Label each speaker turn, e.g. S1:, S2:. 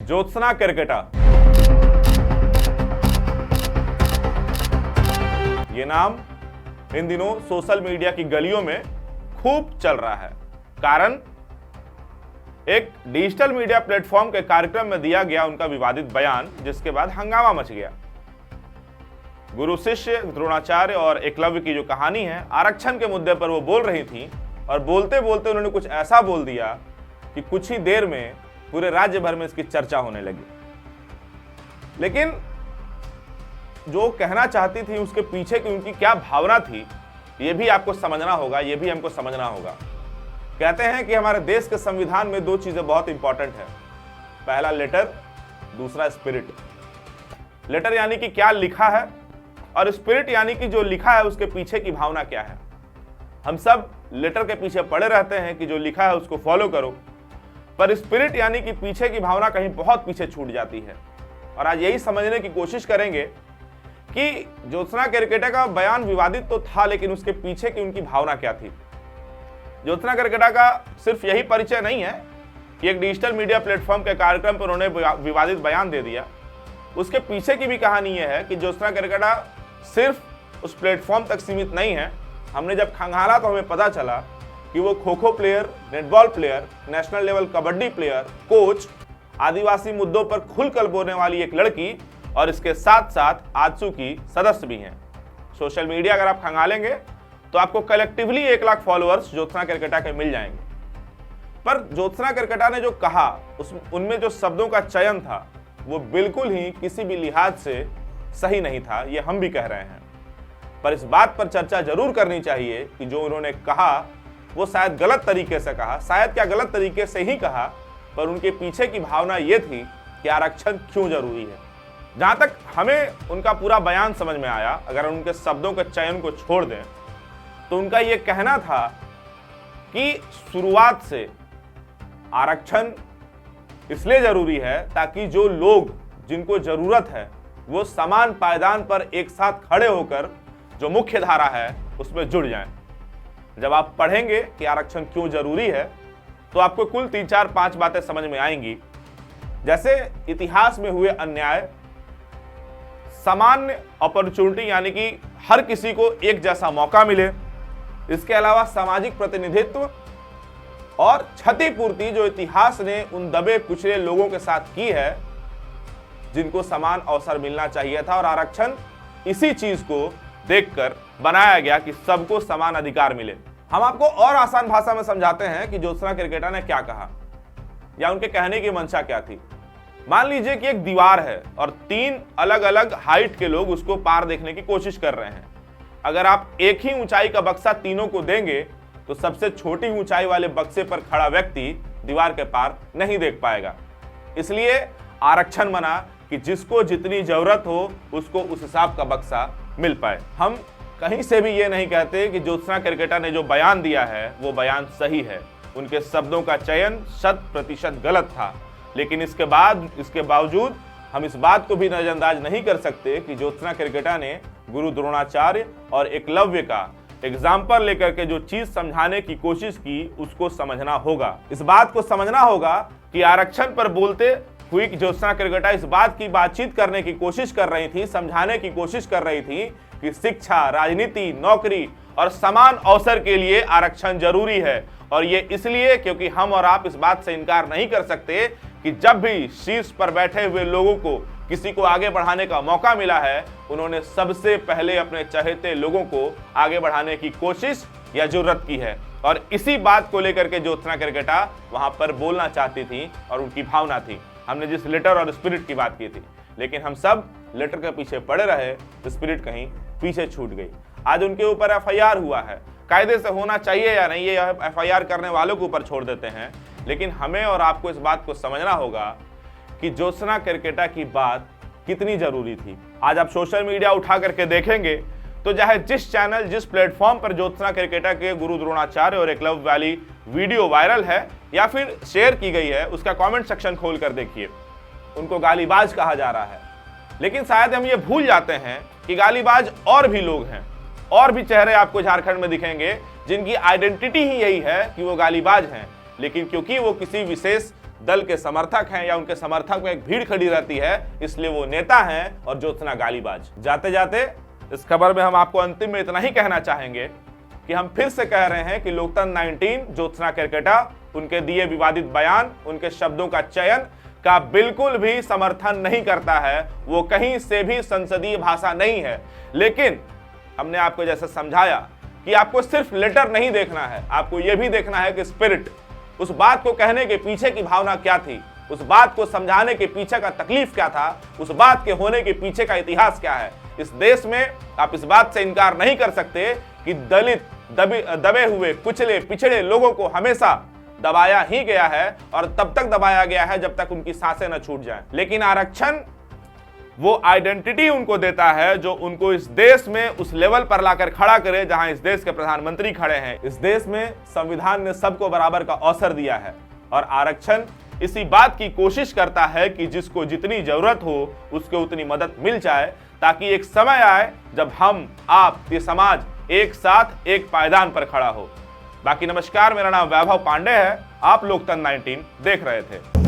S1: ज्योत्सना केरकेटा, ये नाम इन दिनों सोशल मीडिया की गलियों में खूब चल रहा है। कारण एक डिजिटल मीडिया प्लेटफॉर्म के कार्यक्रम में दिया गया उनका विवादित बयान, जिसके बाद हंगामा मच गया। गुरु शिष्य द्रोणाचार्य और एकलव्य की जो कहानी है, आरक्षण के मुद्दे पर वो बोल रही थी और बोलते बोलते उन्होंने कुछ ऐसा बोल दिया कि कुछ ही देर में पूरे राज्य भर में इसकी चर्चा होने लगी। लेकिन जो कहना चाहती थी उसके पीछे की उनकी क्या भावना थी, ये भी आपको समझना होगा, ये भी हमको समझना होगा। कहते हैं कि हमारे देश के संविधान में दो चीजें बहुत इंपॉर्टेंट है, पहला लेटर, दूसरा स्पिरिट। लेटर यानी कि क्या लिखा है और स्पिरिट यानी कि जो लिखा है उसके पीछे की भावना क्या है। हम सब लेटर के पीछे पड़े रहते हैं कि जो लिखा है उसको फॉलो करो, पर स्पिरिट यानी कि पीछे की भावना कहीं बहुत पीछे छूट जाती है। और आज यही समझने की कोशिश करेंगे कि ज्योत्सना केरकेटा का बयान विवादित तो था, लेकिन उसके पीछे की उनकी भावना क्या थी। ज्योत्सना केरकेटा का सिर्फ यही परिचय नहीं है कि एक डिजिटल मीडिया प्लेटफॉर्म के कार्यक्रम पर उन्होंने विवादित बयान दे दिया। उसके पीछे की भी कहानी यह है कि ज्योत्सना केरकेटा सिर्फ उस प्लेटफॉर्म तक सीमित नहीं है। हमने जब खंगाला तो हमें पता चला कि वो kho kho player, netball player, national level kabaddi player, coach, आदिवासी मुद्दों पर खुलकर बोलने वाली एक लड़की और इसके साथ साथ आजसू की सदस्य भी हैं। सोशल मीडिया अगर आप खंगालेंगे तो आपको कलेक्टिवली 1 लाख फॉलोअर्स ज्योत्सना केरकेटा के मिल जाएंगे। पर ज्योत्सना केरकेटा ने जो कहा उनमें जो शब्दों का चयन था वो बिल्कुल ही किसी भी लिहाज से सही नहीं था, ये हम भी कह रहे हैं। पर इस बात पर चर्चा जरूर करनी चाहिए कि जो उन्होंने कहा वो शायद गलत तरीके से कहा, शायद क्या गलत तरीके से ही कहा, पर उनके पीछे की भावना ये थी कि आरक्षण क्यों जरूरी है। जहां तक हमें उनका पूरा बयान समझ में आया, अगर उनके शब्दों के चयन को छोड़ दें तो उनका ये कहना था कि शुरुआत से आरक्षण इसलिए जरूरी है ताकि जो लोग जिनको जरूरत है वो समान पायदान पर एक साथ खड़े होकर जो मुख्य धारा है उसमें जुड़ जाएं। जब आप पढ़ेंगे कि आरक्षण क्यों जरूरी है तो आपको कुल 3, 4, 5 बातें समझ में आएंगी। जैसे इतिहास में हुए अन्याय, सामान्य अपॉर्चुनिटी यानी कि हर किसी को एक जैसा मौका मिले, इसके अलावा सामाजिक प्रतिनिधित्व और क्षतिपूर्ति जो इतिहास ने उन दबे कुचले लोगों के साथ की है जिनको समान अवसर मिलना चाहिए था। और आरक्षण इसी चीज को देखकर बनाया गया कि सबको समान अधिकार मिले। हम आपको और आसान भाषा में समझाते हैं कि ज्योत्सना केरकेटा ने क्या कहा या उनके कहने की मंशा क्या थी। मान लीजिए कि एक दीवार है और 3 अलग अलग हाइट के लोग उसको पार देखने की कोशिश कर रहे हैं। अगर आप एक ही ऊंचाई का बक्सा तीनों को देंगे तो सबसे छोटी ऊंचाई वाले बक्से पर खड़ा व्यक्ति दीवार के पार नहीं देख पाएगा। इसलिए आरक्षण बना कि जिसको जितनी जरूरत हो उसको उस हिसाब का बक्सा मिल पाए। हम कहीं से भी ये नहीं कहते कि ज्योत्सना केरकेटा ने जो बयान दिया है वो बयान सही है। उनके शब्दों का चयन 100% गलत था, लेकिन इसके बावजूद हम इस बात को भी नजरअंदाज नहीं कर सकते कि ज्योत्सना केरकेटा ने गुरु द्रोणाचार्य और एकलव्य का एग्जाम्पल लेकर के जो चीज समझाने की कोशिश की उसको समझना होगा। इस बात को समझना होगा कि आरक्षण पर बोलते हुई ज्योत्सना केरकेटा इस बात की बातचीत करने की कोशिश कर रही थी, समझाने की कोशिश कर रही थी कि शिक्षा, राजनीति, नौकरी और समान अवसर के लिए आरक्षण जरूरी है। और ये इसलिए क्योंकि हम और आप इस बात से इनकार नहीं कर सकते कि जब भी शीर्ष पर बैठे हुए लोगों को किसी को आगे बढ़ाने का मौका मिला है, उन्होंने सबसे पहले अपने चहेते लोगों को आगे बढ़ाने की कोशिश या जरूरत की है। और इसी बात को लेकर के ज्योत्सना केरकेटा वहां पर बोलना चाहती थी और उनकी भावना थी। हमने जिस लेटर और स्पिरिट की बात की थी, लेकिन हम सब लेटर के पीछे पड़े रहे, स्पिरिट कहीं पीछे छूट गई। आज उनके ऊपर एफआईआर हुआ है, कायदे से होना चाहिए या नहीं ये एफआईआर करने वालों के ऊपर छोड़ देते हैं, लेकिन हमें और आपको इस बात को समझना होगा कि ज्योत्सना केरकेटा की बात कितनी जरूरी थी। आज आप सोशल मीडिया उठा करके देखेंगे तो चाहे जिस चैनल, जिस प्लेटफॉर्म पर ज्योत्सना केरकेटा के गुरु द्रोणाचार्य और एकलव्य वाली वीडियो वायरल है या फिर शेयर की गई है, उसका कमेंट सेक्शन खोल कर देखिए, उनको गालीबाज कहा जा रहा है। लेकिन शायद हम ये भूल जाते हैं कि गालीबाज और भी लोग हैं, और भी चेहरे आपको झारखंड में दिखेंगे जिनकी आइडेंटिटी ही यही है कि वो गालीबाज हैं, लेकिन क्योंकि वो किसी विशेष दल के समर्थक हैं या उनके समर्थक में एक भीड़ खड़ी रहती है, इसलिए वो नेता हैं और ज्योत्सना गालीबाज। जाते जाते इस खबर में हम आपको अंतिम में इतना ही कहना चाहेंगे कि हम फिर से कह रहे हैं कि लोकतंत्र 19 ज्योत्सना केरकेटा, उनके दिए विवादित बयान, उनके शब्दों का चयन का बिल्कुल भी समर्थन नहीं करता है। वो कहीं से भी संसदीय भाषा नहीं है। लेकिन हमने आपको जैसे समझाया कि आपको सिर्फ लेटर नहीं देखना है, आपको यह भी देखना है कि स्पिरिट, उस बात को कहने के पीछे की भावना क्या थी, उस बात को समझाने के पीछे का तकलीफ क्या था, उस बात के होने के पीछे का इतिहास क्या है। इस देश में आप इस बात से इनकार नहीं कर सकते कि दलित, दबे हुए, कुचले, पिछड़े लोगों को हमेशा दबाया ही गया है और तब तक दबाया गया है जब तक उनकी सांसें न छूट जाएं। लेकिन आरक्षण वो आइडेंटिटी उनको देता है जो उनको इस देश में उस लेवल पर लाकर खड़ा करे जहां इस देश के प्रधानमंत्री खड़े हैं। इस देश में संविधान ने सबको बराबर का अवसर दिया है और आरक्षण इसी बात की कोशिश करता है कि जिसको जितनी जरूरत हो उसको उतनी मदद मिल जाए, ताकि एक समय आए जब हम, आप, ये समाज एक साथ एक पायदान पर खड़ा हो। बाकी नमस्कार, मेरा नाम वैभव पांडे है, आप लोकतंत्र 19 देख रहे थे।